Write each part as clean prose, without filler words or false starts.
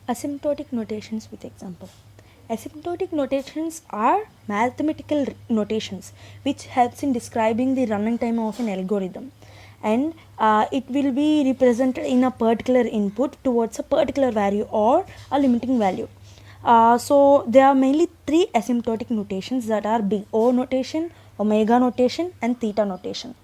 Asymptotic notations with example. Asymptotic notations are mathematical notations which helps in describing the running time of an algorithm, and it will be represented in a particular input towards a particular value or a limiting value. So there are mainly three asymptotic notations, that are big O notation, omega notation, and theta notation.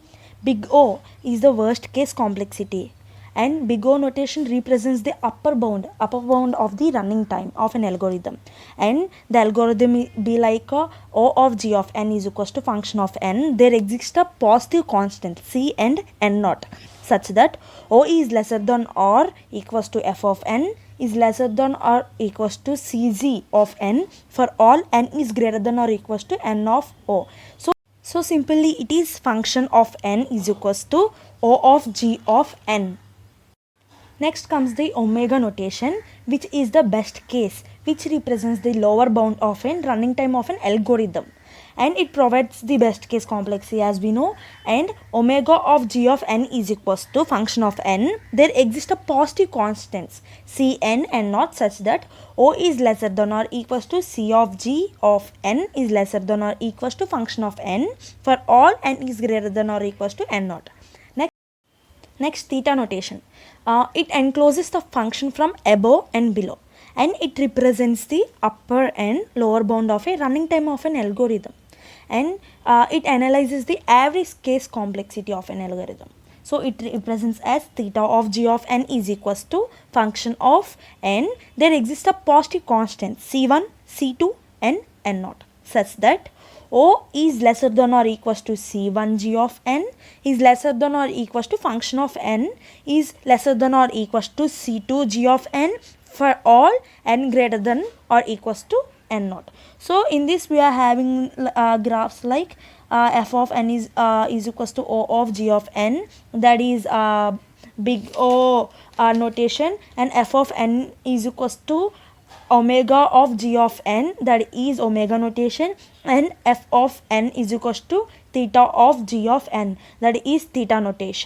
Big O is the worst case complexity, and big O notation represents the upper bound of the running time of an algorithm, and the algorithm be like O of g of n is equals to function of n. There exists a positive constant c and n naught, such that O is lesser than or equals to f of n is lesser than or equals to cg of n for all n is greater than or equals to n of O. So simply it is function of n is equals to O of g of n. Next comes the omega notation, which is the best case, which represents the lower bound of a running time of an algorithm, and it provides the best case complexity as we know. And omega of g of n is equals to function of n. There exist a positive constants c, n, and not, such that O is lesser than or equals to c of g of n is lesser than or equals to function of n for all n is greater than or equals to n naught. Next, theta notation. It encloses the function from above and below, and it represents the upper and lower bound of a running time of an algorithm, and it analyzes the average case complexity of an algorithm. So it represents as theta of g of n is equals to function of n. There exists a positive constant c1, c2, and n naught, such that O is lesser than or equals to c1 g of n is lesser than or equals to function of n is lesser than or equals to c2 g of n for all n greater than or equals to n naught. So in this we are having graphs like f of n is equals to O of g of n, that is big O notation, and f of n is equals to omega of g of n, that is omega notation, and f of n is equals to theta of g of n, that is theta notation.